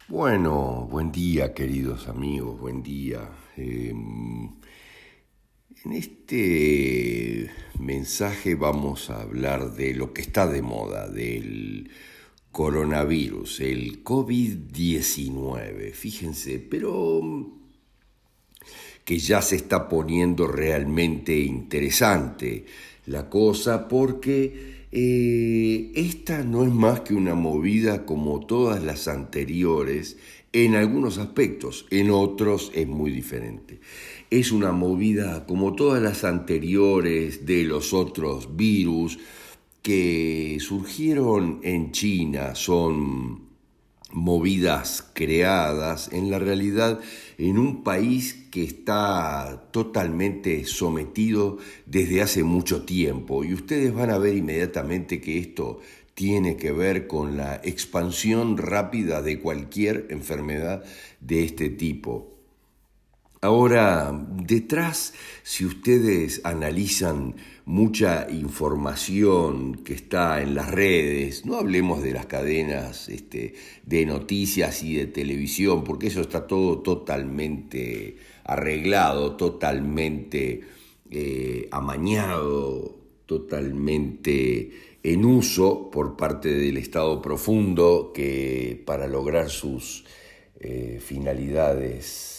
Bueno, buen día, queridos amigos, buen día. En este mensaje vamos a hablar de lo que está de moda, del coronavirus, el COVID-19. Fíjense, pero que ya se está poniendo realmente interesante la cosa porque esta no es más que una movida como todas las anteriores en algunos aspectos, en otros es muy diferente. Es una movida como todas las anteriores de los otros virus que surgieron en China, son movidas creadas en la realidad en un país que está totalmente sometido desde hace mucho tiempo, y ustedes van a ver inmediatamente que esto tiene que ver con la expansión rápida de cualquier enfermedad de este tipo. Ahora, detrás, si ustedes analizan mucha información que está en las redes, no hablemos de las cadenas de noticias y de televisión, porque eso está todo totalmente arreglado, totalmente amañado, totalmente en uso por parte del Estado profundo que para lograr sus finalidades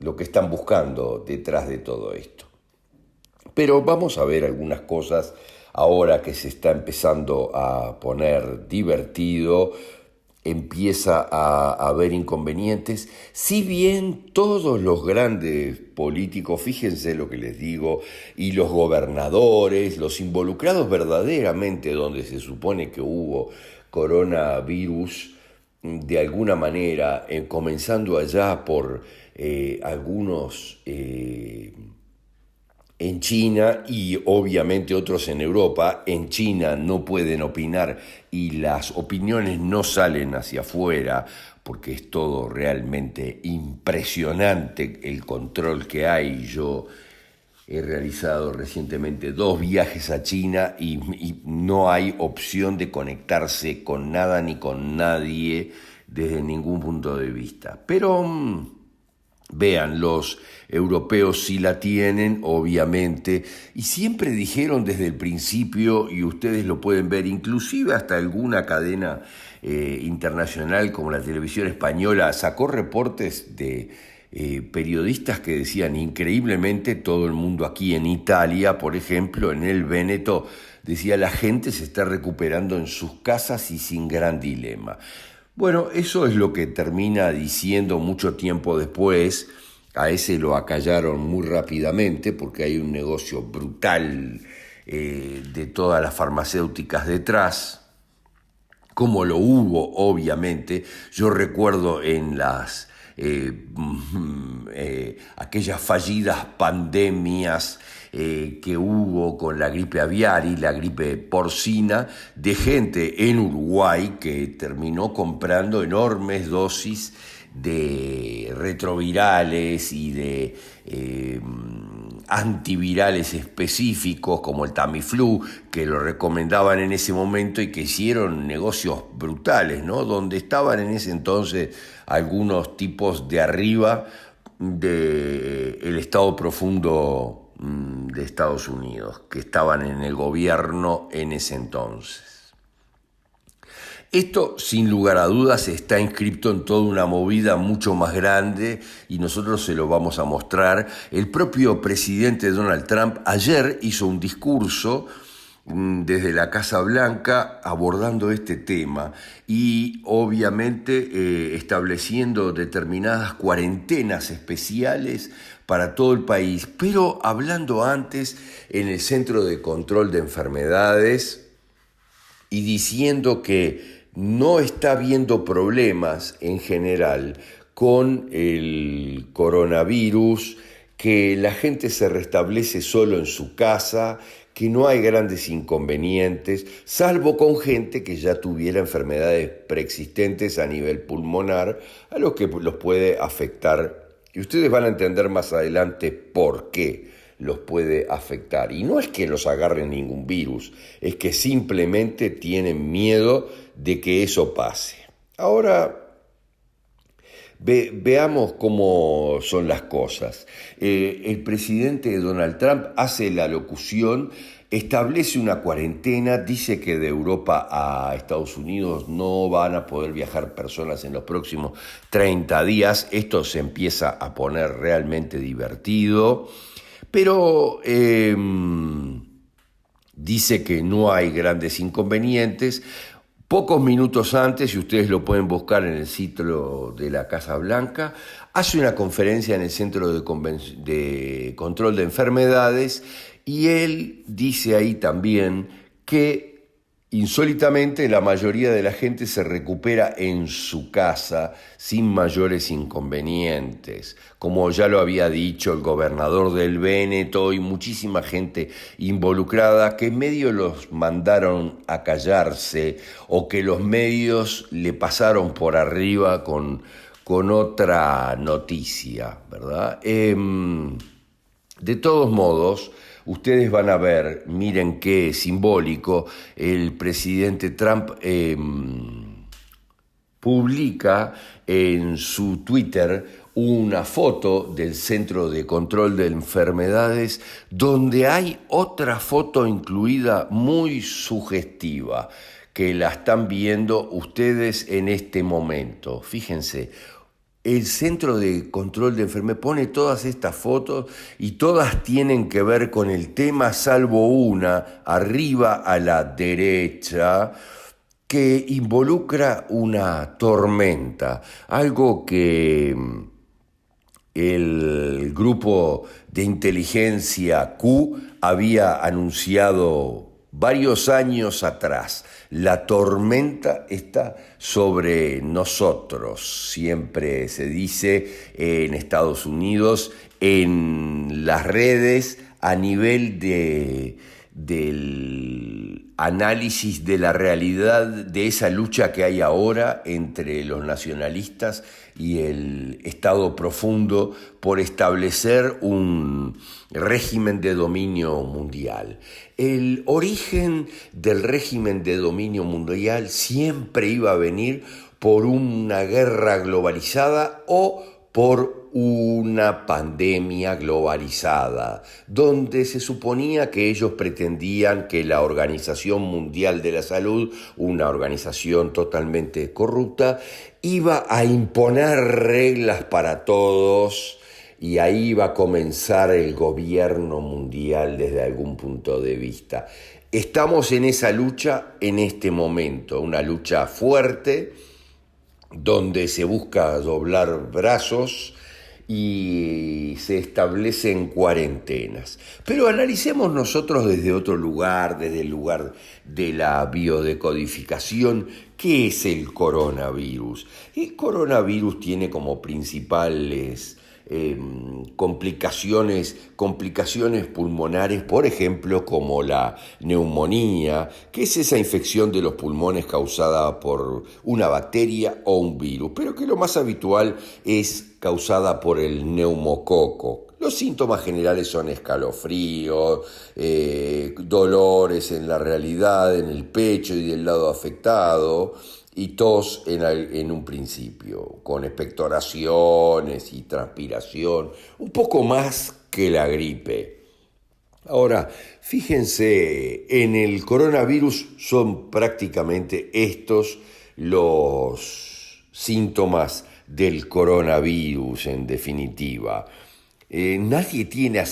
lo que están buscando detrás de todo esto. Pero vamos a ver algunas cosas ahora que se está empezando a poner divertido, empieza a haber inconvenientes, si bien todos los grandes políticos, fíjense lo que les digo, y los gobernadores, los involucrados verdaderamente donde se supone que hubo coronavirus, de alguna manera, comenzando allá por algunos en China y obviamente otros en Europa. En China no pueden opinar y las opiniones no salen hacia afuera porque es todo realmente impresionante el control que hay. Yo he realizado recientemente 2 viajes a China y no hay opción de conectarse con nada ni con nadie desde ningún punto de vista. Pero vean, los europeos sí la tienen, obviamente, y siempre dijeron desde el principio, y ustedes lo pueden ver, inclusive hasta alguna cadena internacional como la televisión española sacó reportes de periodistas que decían increíblemente, todo el mundo aquí en Italia, por ejemplo, en el Véneto, decía la gente se está recuperando en sus casas y sin gran dilema. Bueno, eso es lo que termina diciendo mucho tiempo después. A ese lo acallaron muy rápidamente porque hay un negocio brutal de todas las farmacéuticas detrás, como lo hubo, obviamente. Yo recuerdo en las aquellas fallidas pandemias que hubo con la gripe aviar y la gripe porcina, de gente en Uruguay que terminó comprando enormes dosis de retrovirales y de antivirales específicos como el Tamiflu, que lo recomendaban en ese momento y que hicieron negocios brutales, ¿no? Donde estaban en ese entonces algunos tipos de arriba del Estado profundo de Estados Unidos, que estaban en el gobierno en ese entonces. Esto, sin lugar a dudas, está inscripto en toda una movida mucho más grande y nosotros se lo vamos a mostrar. El propio presidente Donald Trump ayer hizo un discurso desde la Casa Blanca abordando este tema y obviamente estableciendo determinadas cuarentenas especiales para todo el país, pero hablando antes en el Centro de Control de Enfermedades y diciendo que no está habiendo problemas en general con el coronavirus, que la gente se restablece solo en su casa, que no hay grandes inconvenientes, salvo con gente que ya tuviera enfermedades preexistentes a nivel pulmonar, a los que los puede afectar. Y ustedes van a entender más adelante por qué los puede afectar. Y no es que los agarre ningún virus, es que simplemente tienen miedo de que eso pase. Ahora, Veamos cómo son las cosas. El presidente Donald Trump hace la locución, establece una cuarentena, dice que de Europa a Estados Unidos no van a poder viajar personas en los próximos 30 días. Esto se empieza a poner realmente divertido, pero dice que no hay grandes inconvenientes. Pocos minutos antes, y ustedes lo pueden buscar en el sitio de la Casa Blanca, hace una conferencia en el Centro de Control de Enfermedades y él dice ahí también que insólitamente la mayoría de la gente se recupera en su casa sin mayores inconvenientes, como ya lo había dicho el gobernador del Véneto y muchísima gente involucrada que medios los mandaron a callarse o que los medios le pasaron por arriba con otra noticia, ¿verdad? De todos modos, ustedes van a ver, miren qué simbólico, el presidente Trump publica en su Twitter una foto del Centro de Control de Enfermedades donde hay otra foto incluida muy sugestiva que la están viendo ustedes en este momento. Fíjense. El Centro de Control de Enfermedades pone todas estas fotos y todas tienen que ver con el tema, salvo una, arriba a la derecha, que involucra una tormenta, algo que el grupo de inteligencia Q había anunciado varios años atrás. La tormenta está sobre nosotros, siempre se dice en Estados Unidos, en las redes, a nivel del análisis de la realidad de esa lucha que hay ahora entre los nacionalistas y el Estado profundo por establecer un régimen de dominio mundial. El origen del régimen de dominio mundial siempre iba a venir por una guerra globalizada o por una pandemia globalizada, donde se suponía que ellos pretendían que la Organización Mundial de la Salud, una organización totalmente corrupta, iba a imponer reglas para todos y ahí iba a comenzar el gobierno mundial desde algún punto de vista. Estamos en esa lucha en este momento, una lucha fuerte, donde se busca doblar brazos y se establecen cuarentenas. Pero analicemos nosotros desde otro lugar, desde el lugar de la biodecodificación, ¿qué es el coronavirus? El coronavirus tiene como principales complicaciones pulmonares, por ejemplo, como la neumonía, que es esa infección de los pulmones causada por una bacteria o un virus, pero que lo más habitual es causada por el neumococo. Los síntomas generales son escalofríos, dolores en la realidad, en el pecho y del lado afectado, y tos en un principio, con expectoraciones y transpiración, un poco más que la gripe. Ahora, fíjense, en el coronavirus son prácticamente estos los síntomas del coronavirus, en definitiva. Nadie tiene a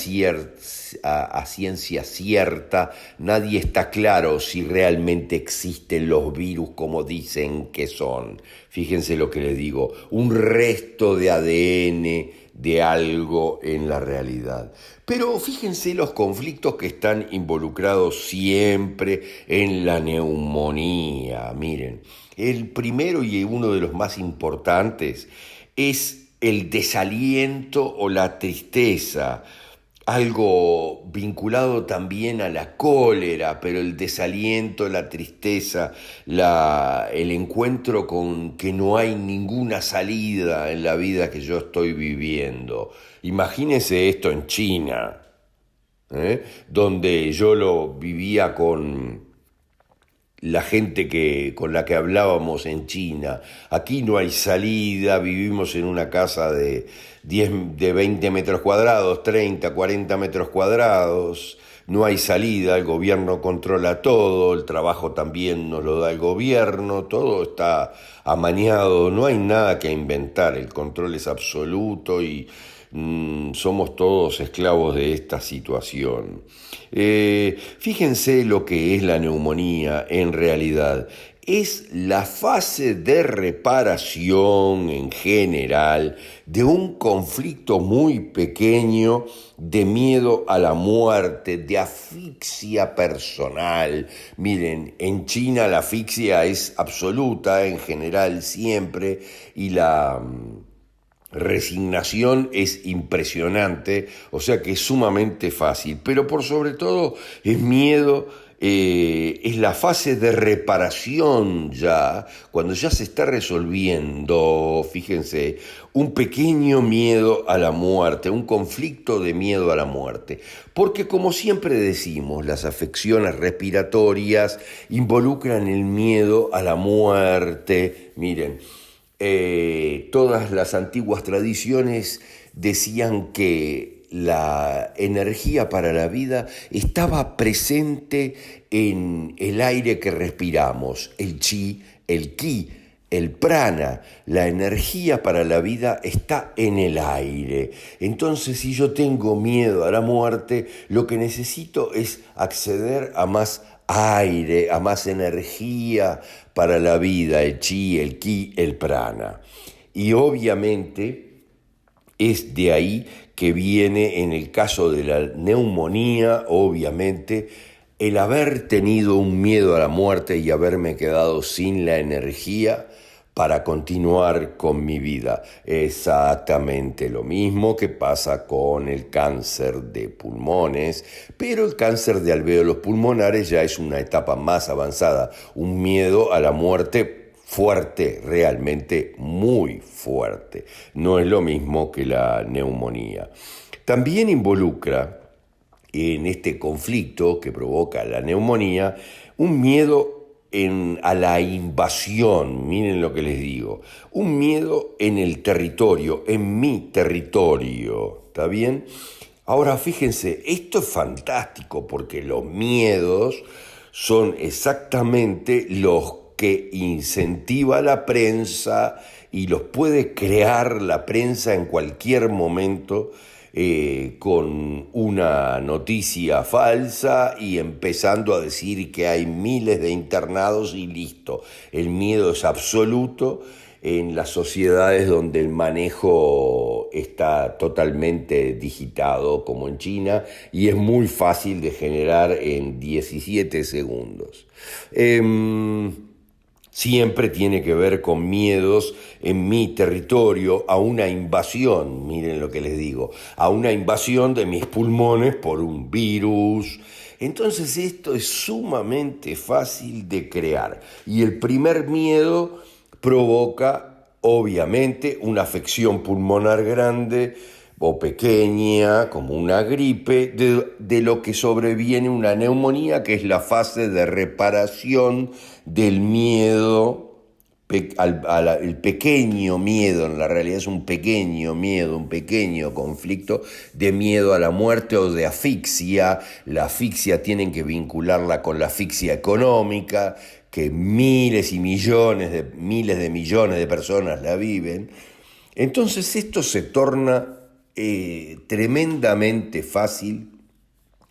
ciencia cierta, nadie está claro si realmente existen los virus como dicen que son. Fíjense lo que les digo, un resto de ADN de algo en la realidad. Pero fíjense los conflictos que están involucrados siempre en la neumonía. Miren, el primero y uno de los más importantes es el desaliento o la tristeza, algo vinculado también a la cólera, pero el desaliento, la tristeza, el encuentro con que no hay ninguna salida en la vida que yo estoy viviendo. Imagínense esto en China, donde yo lo vivía con la gente con la que hablábamos en China. Aquí no hay salida, vivimos en una casa de 20 metros cuadrados, 30, 40 metros cuadrados, no hay salida, el gobierno controla todo, el trabajo también nos lo da el gobierno, todo está amañado, no hay nada que inventar, el control es absoluto y somos todos esclavos de esta situación. Fíjense lo que es la neumonía en realidad. Es la fase de reparación en general de un conflicto muy pequeño de miedo a la muerte, de asfixia personal. Miren, en China la asfixia es absoluta en general siempre y la resignación es impresionante, o sea que es sumamente fácil, pero por sobre todo es miedo, es la fase de reparación ya, cuando ya se está resolviendo, fíjense, un pequeño miedo a la muerte, un conflicto de miedo a la muerte, porque como siempre decimos, las afecciones respiratorias involucran el miedo a la muerte, miren. Todas las antiguas tradiciones decían que la energía para la vida estaba presente en el aire que respiramos, el chi, el ki, el prana. La energía para la vida está en el aire. Entonces, si yo tengo miedo a la muerte, lo que necesito es acceder a más aire, a más energía para la vida, el chi, el ki, el prana. Y obviamente es de ahí que viene, en el caso de la neumonía, obviamente, el haber tenido un miedo a la muerte y haberme quedado sin la energía para continuar con mi vida. Exactamente lo mismo que pasa con el cáncer de pulmones, pero el cáncer de alvéolos pulmonares ya es una etapa más avanzada, un miedo a la muerte fuerte, realmente muy fuerte. No es lo mismo que la neumonía. También involucra en este conflicto que provoca la neumonía un miedo a la invasión, miren lo que les digo, un miedo en el territorio, en mi territorio, ¿está bien? Ahora fíjense, esto es fantástico porque los miedos son exactamente los que incentiva la prensa y los puede crear la prensa en cualquier momento con una noticia falsa y empezando a decir que hay miles de internados y listo. El miedo es absoluto en las sociedades donde el manejo está totalmente digitado, como en China, y es muy fácil de generar en 17 segundos. Siempre tiene que ver con miedos en mi territorio a una invasión, miren lo que les digo, a una invasión de mis pulmones por un virus. Entonces esto es sumamente fácil de crear y el primer miedo provoca obviamente una afección pulmonar grande o pequeña, como una gripe, de lo que sobreviene una neumonía, que es la fase de reparación del miedo, el pequeño miedo, en la realidad es un pequeño miedo, un pequeño conflicto de miedo a la muerte o de asfixia. La asfixia tienen que vincularla con la asfixia económica, que miles de millones de personas la viven. Entonces esto se torna tremendamente fácil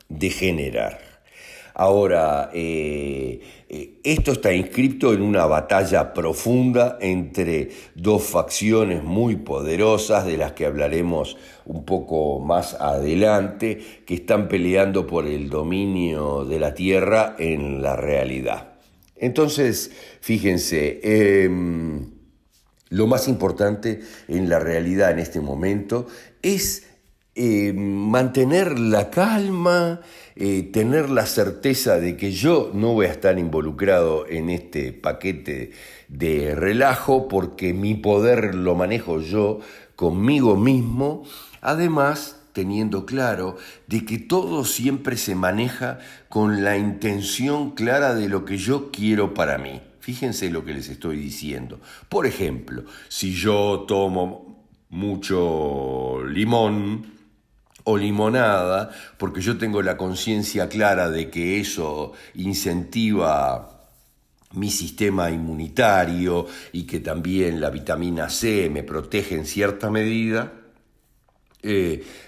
de generar. Ahora, esto está inscripto en una batalla profunda entre dos facciones muy poderosas, de las que hablaremos un poco más adelante, que están peleando por el dominio de la tierra en la realidad. Entonces, fíjense, lo más importante en la realidad en este momento es mantener la calma, tener la certeza de que yo no voy a estar involucrado en este paquete de relajo porque mi poder lo manejo yo conmigo mismo. Además, teniendo claro de que todo siempre se maneja con la intención clara de lo que yo quiero para mí. Fíjense lo que les estoy diciendo. Por ejemplo, si yo tomo mucho limón o limonada, porque yo tengo la conciencia clara de que eso incentiva mi sistema inmunitario y que también la vitamina C me protege en cierta medida,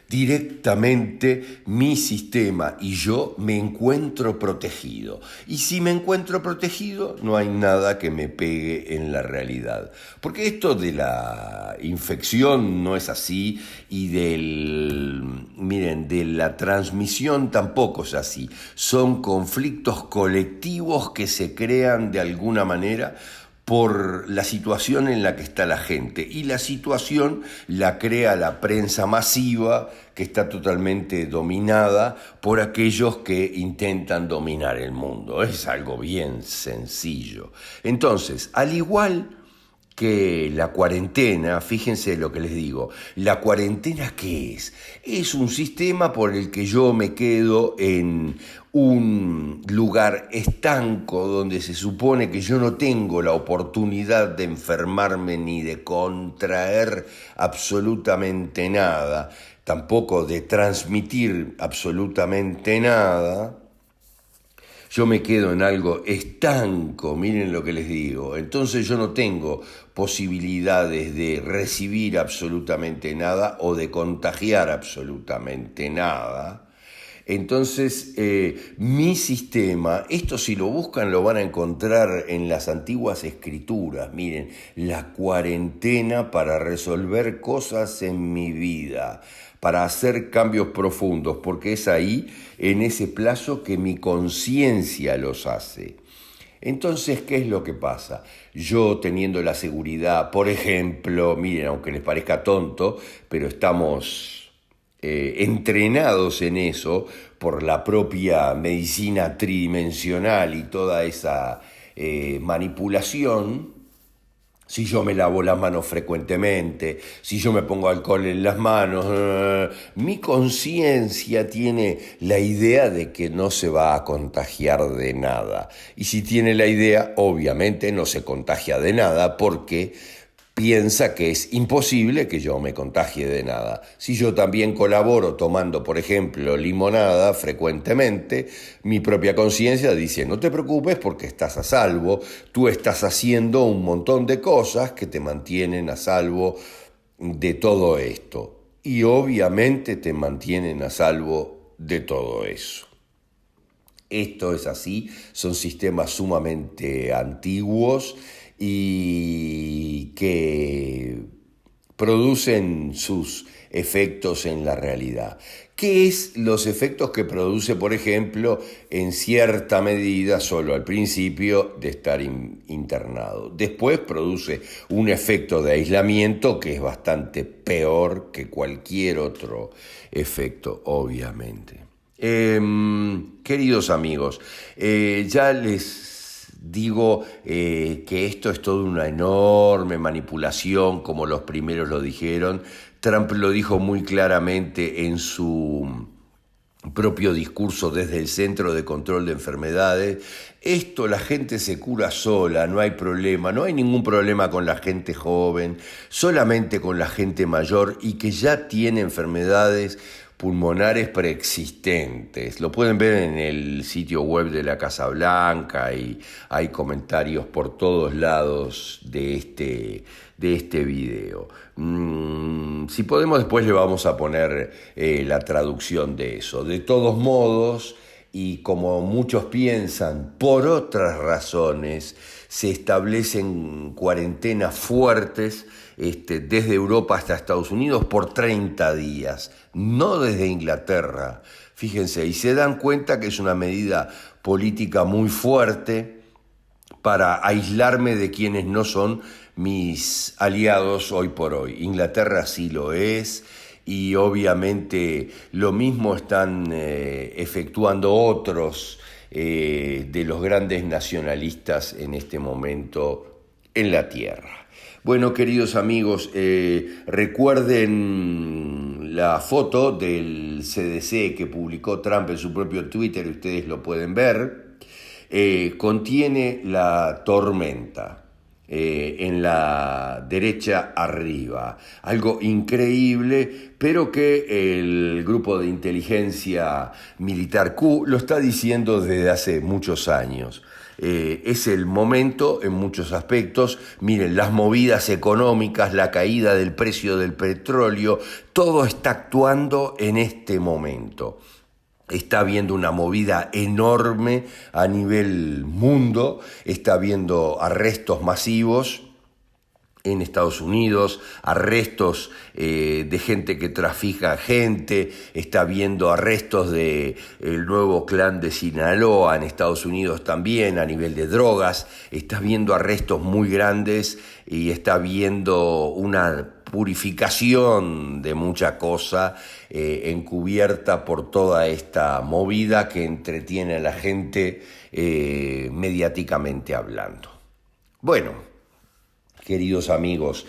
directamente mi sistema y yo me encuentro protegido. Y si me encuentro protegido, no hay nada que me pegue en la realidad. Porque esto de la infección no es así y de la transmisión tampoco es así. Son conflictos colectivos que se crean de alguna manera por la situación en la que está la gente. Y la situación la crea la prensa masiva, que está totalmente dominada por aquellos que intentan dominar el mundo. Es algo bien sencillo. Entonces, al igual que la cuarentena, fíjense lo que les digo, ¿la cuarentena qué es? Es un sistema por el que yo me quedo en un lugar estanco donde se supone que yo no tengo la oportunidad de enfermarme ni de contraer absolutamente nada, tampoco de transmitir absolutamente nada. Yo me quedo en algo estanco, miren lo que les digo. Entonces yo no tengo posibilidades de recibir absolutamente nada o de contagiar absolutamente nada. Entonces, mi sistema, esto si lo buscan lo van a encontrar en las antiguas escrituras. Miren, la cuarentena para resolver cosas en mi vida, para hacer cambios profundos, porque es ahí, en ese plazo, que mi conciencia los hace. Entonces, ¿qué es lo que pasa? Yo teniendo la seguridad, por ejemplo, miren, aunque les parezca tonto, pero estamos entrenados en eso por la propia medicina tridimensional y toda esa manipulación. Si yo me lavo las manos frecuentemente, si yo me pongo alcohol en las manos, mi conciencia tiene la idea de que no se va a contagiar de nada. Y si tiene la idea, obviamente no se contagia de nada porque piensa que es imposible que yo me contagie de nada. Si yo también colaboro tomando, por ejemplo, limonada frecuentemente, mi propia conciencia dice, no te preocupes porque estás a salvo, tú estás haciendo un montón de cosas que te mantienen a salvo de todo esto. Y obviamente te mantienen a salvo de todo eso. Esto es así, son sistemas sumamente antiguos y que producen sus efectos en la realidad. ¿Qué es los efectos que produce, por ejemplo, en cierta medida, solo al principio de estar internado? Después produce un efecto de aislamiento que es bastante peor que cualquier otro efecto, obviamente. Queridos amigos, ya les digo que esto es toda una enorme manipulación, como los primeros lo dijeron. Trump lo dijo muy claramente en su propio discurso desde el Centro de Control de Enfermedades. Esto la gente se cura sola, no hay problema, no hay ningún problema con la gente joven, solamente con la gente mayor y que ya tiene enfermedades pulmonares preexistentes. Lo pueden ver en el sitio web de la Casa Blanca y hay comentarios por todos lados de este video. Si podemos, después le vamos a poner la traducción de eso. De todos modos, y como muchos piensan, por otras razones, se establecen cuarentenas fuertes desde Europa hasta Estados Unidos por 30 días, no desde Inglaterra. Fíjense, y se dan cuenta que es una medida política muy fuerte para aislarme de quienes no son mis aliados hoy por hoy. Inglaterra sí lo es, y obviamente lo mismo están efectuando otros de los grandes nacionalistas en este momento en la tierra. Bueno, queridos amigos, recuerden la foto del CDC que publicó Trump en su propio Twitter, ustedes lo pueden ver. Contiene la tormenta en la derecha arriba, algo increíble, pero que el grupo de inteligencia militar Q lo está diciendo desde hace muchos años. Es el momento en muchos aspectos. Miren, las movidas económicas, la caída del precio del petróleo, todo está actuando en este momento. Está habiendo una movida enorme a nivel mundo, está habiendo arrestos masivos en Estados Unidos, arrestos de gente que trafica gente, está habiendo arrestos del nuevo clan de Sinaloa en Estados Unidos también a nivel de drogas, está habiendo arrestos muy grandes y está habiendo una purificación de mucha cosa encubierta por toda esta movida que entretiene a la gente mediáticamente hablando. Bueno, queridos amigos,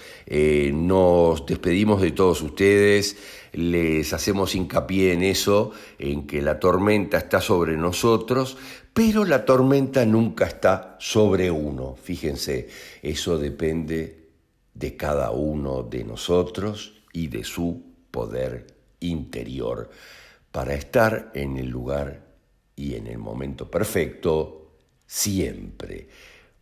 nos despedimos de todos ustedes, les hacemos hincapié en eso, en que la tormenta está sobre nosotros, pero la tormenta nunca está sobre uno. Fíjense, eso depende de cada uno de nosotros y de su poder interior para estar en el lugar y en el momento perfecto siempre.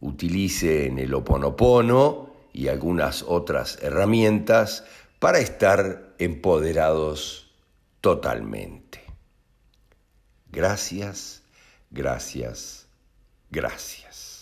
Utilicen el Ho'oponopono y algunas otras herramientas para estar empoderados totalmente. Gracias, gracias, gracias.